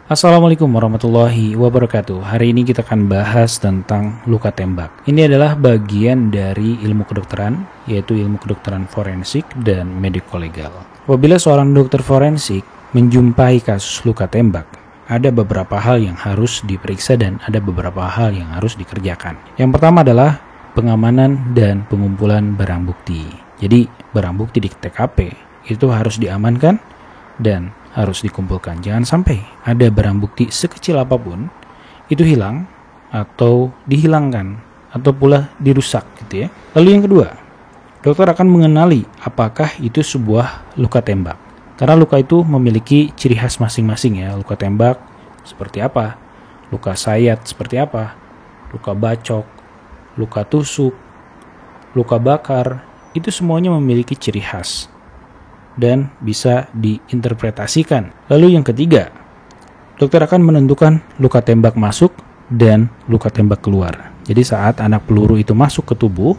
Assalamualaikum warahmatullahi wabarakatuh. Hari ini kita akan bahas tentang luka tembak. Ini adalah bagian dari ilmu kedokteran, yaitu ilmu kedokteran forensik dan mediko-legal. Apabila seorang dokter forensik menjumpai kasus luka tembak, ada beberapa hal yang harus diperiksa dan ada beberapa hal yang harus dikerjakan. Yang pertama adalah pengamanan dan pengumpulan barang bukti. Jadi barang bukti di TKP itu harus diamankan dan harus dikumpulkan. Jangan sampai ada barang bukti sekecil apapun itu hilang atau dihilangkan atau pula dirusak gitu ya. Lalu yang kedua, dokter akan mengenali apakah itu sebuah luka tembak. Karena luka itu memiliki ciri khas masing-masing ya. Luka tembak seperti apa? Luka sayat seperti apa? Luka bacok, luka tusuk, luka bakar, itu semuanya memiliki ciri khas dan bisa diinterpretasikan. Lalu yang ketiga, dokter akan menentukan luka tembak masuk dan luka tembak keluar. Jadi saat anak peluru itu masuk ke tubuh,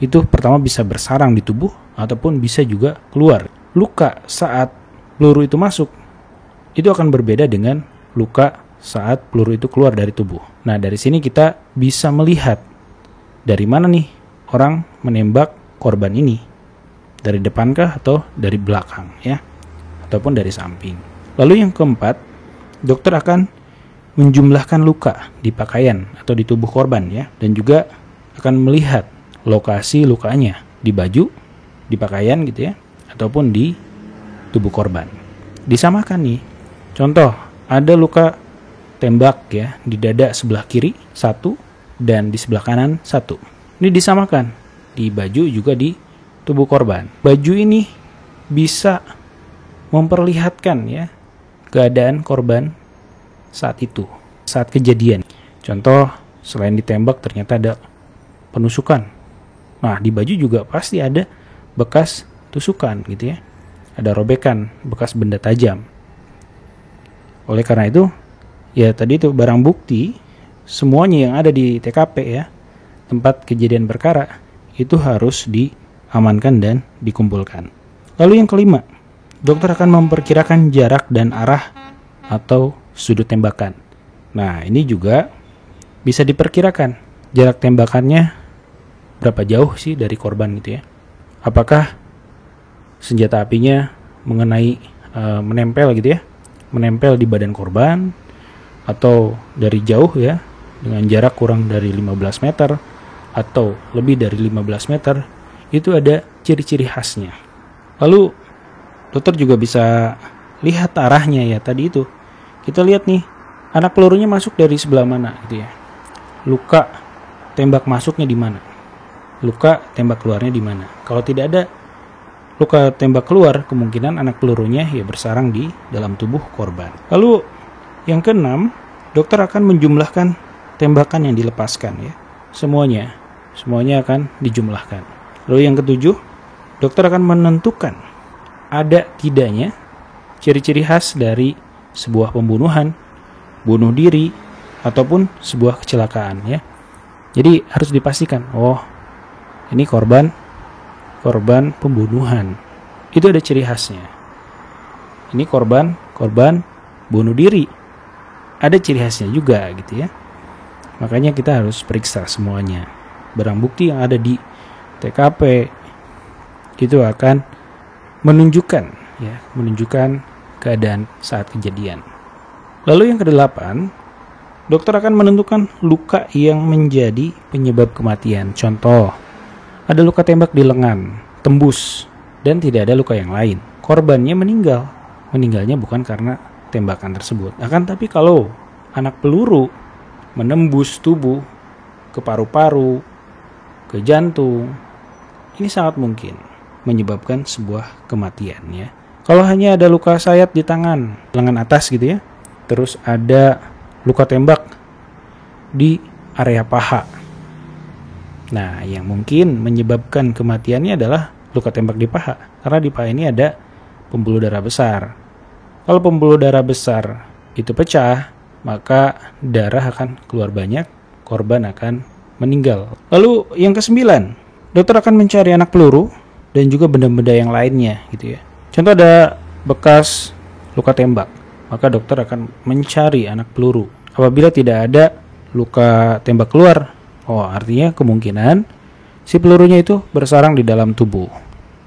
itu pertama bisa bersarang di tubuh ataupun bisa juga keluar. Luka saat peluru itu masuk, itu akan berbeda dengan luka saat peluru itu keluar dari tubuh. Nah, dari sini kita bisa melihat dari mana nih orang menembak korban ini. Dari depankah atau dari belakang ya, ataupun dari samping. Lalu yang keempat, dokter akan menjumlahkan luka di pakaian atau di tubuh korban ya, dan juga akan melihat lokasi lukanya di baju, di pakaian gitu ya, ataupun di tubuh korban. Disamakan nih. Contoh, ada luka tembak ya di dada sebelah kiri satu dan di sebelah kanan satu. Ini disamakan di baju juga di tubuh korban. Baju ini bisa memperlihatkan ya keadaan korban saat itu, saat kejadian. Contoh, selain ditembak ternyata ada penusukan. Nah, di baju juga pasti ada bekas tusukan gitu ya. Ada robekan, bekas benda tajam. Oleh karena itu, ya tadi itu barang bukti semuanya yang ada di TKP ya, tempat kejadian perkara, itu harus diamankan dan dikumpulkan. Lalu yang kelima, dokter akan memperkirakan jarak dan arah atau sudut tembakan. Nah, ini juga bisa diperkirakan jarak tembakannya berapa jauh sih dari korban gitu ya. Apakah senjata apinya menempel gitu ya, menempel di badan korban atau dari jauh ya dengan jarak kurang dari 15 meter atau lebih dari 15 meter. Itu ada ciri-ciri khasnya. Lalu dokter juga bisa lihat arahnya ya tadi itu. Kita lihat nih, anak pelurunya masuk dari sebelah mana gitu ya. Luka tembak masuknya di mana? Luka tembak keluarnya di mana? Kalau tidak ada luka tembak keluar, kemungkinan anak pelurunya ya bersarang di dalam tubuh korban. Lalu yang keenam, dokter akan menjumlahkan tembakan yang dilepaskan ya. Semuanya akan dijumlahkan. Lalu yang ketujuh, dokter akan menentukan ada tidaknya ciri-ciri khas dari sebuah pembunuhan, bunuh diri, ataupun sebuah kecelakaan ya. Jadi harus dipastikan, oh ini korban pembunuhan. Itu ada ciri khasnya. Ini korban bunuh diri. Ada ciri khasnya juga gitu ya. Makanya kita harus periksa semuanya. Barang bukti yang ada di TKP itu akan menunjukkan keadaan saat kejadian. Lalu yang kedelapan, dokter akan menentukan luka yang menjadi penyebab kematian. Contoh, ada luka tembak di lengan, tembus, dan tidak ada luka yang lain. Korbannya meninggal. Meninggalnya bukan karena tembakan tersebut. Akan tapi kalau anak peluru menembus tubuh ke paru-paru, ke jantung, ini sangat mungkin menyebabkan sebuah kematian ya. Kalau hanya ada luka sayat di tangan, lengan atas gitu ya, terus ada luka tembak di area paha. Nah, yang mungkin menyebabkan kematiannya adalah luka tembak di paha. Karena di paha ini ada pembuluh darah besar. Kalau pembuluh darah besar itu pecah, maka darah akan keluar banyak, korban akan meninggal. Lalu yang kesembilan, dokter akan mencari anak peluru dan juga benda-benda yang lainnya gitu ya. Contoh ada bekas luka tembak, maka dokter akan mencari anak peluru. Apabila tidak ada luka tembak keluar, artinya kemungkinan si pelurunya itu bersarang di dalam tubuh.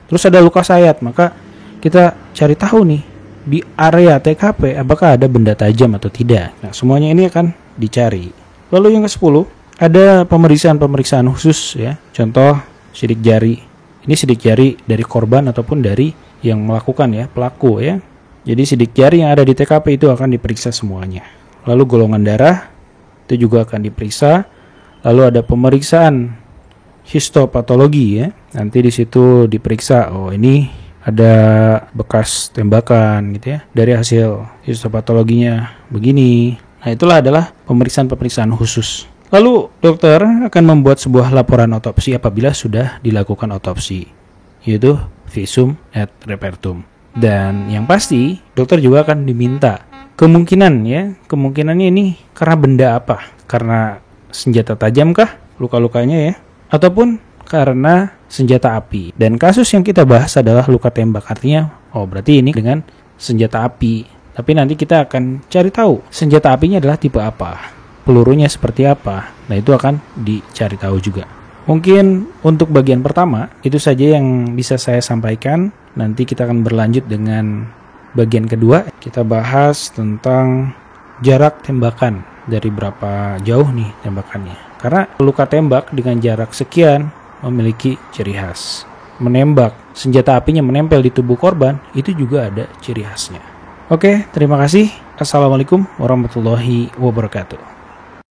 Terus ada luka sayat, maka kita cari tahu nih di area TKP apakah ada benda tajam atau tidak. Nah, semuanya ini akan dicari. Lalu yang ke-10, ada pemeriksaan khusus ya. Contoh sidik jari. Ini sidik jari dari korban ataupun dari yang melakukan ya, pelaku ya. Jadi sidik jari yang ada di TKP itu akan diperiksa semuanya. Lalu golongan darah itu juga akan diperiksa. Lalu ada pemeriksaan histopatologi ya. Nanti di situ diperiksa, ini ada bekas tembakan gitu ya. Dari hasil histopatologinya begini. Nah, itulah adalah pemeriksaan khusus. Lalu dokter akan membuat sebuah laporan otopsi apabila sudah dilakukan otopsi, yaitu visum et repertum. Dan yang pasti dokter juga akan diminta kemungkinannya ini karena benda apa? Karena senjata tajam kah luka-lukanya ya? Ataupun karena senjata api. Dan kasus yang kita bahas adalah luka tembak, artinya berarti ini dengan senjata api. Tapi nanti kita akan cari tahu senjata apinya adalah tipe apa, pelurunya seperti apa. Nah, itu akan dicari tahu juga. Mungkin untuk bagian pertama itu saja yang bisa saya sampaikan. Nanti kita akan berlanjut dengan bagian kedua. Kita bahas tentang jarak tembakan, dari berapa jauh nih tembakannya. Karena luka tembak dengan jarak sekian memiliki ciri khas. Menembak, senjata apinya menempel di tubuh korban, itu juga ada ciri khasnya. Oke, terima kasih. Assalamualaikum warahmatullahi wabarakatuh.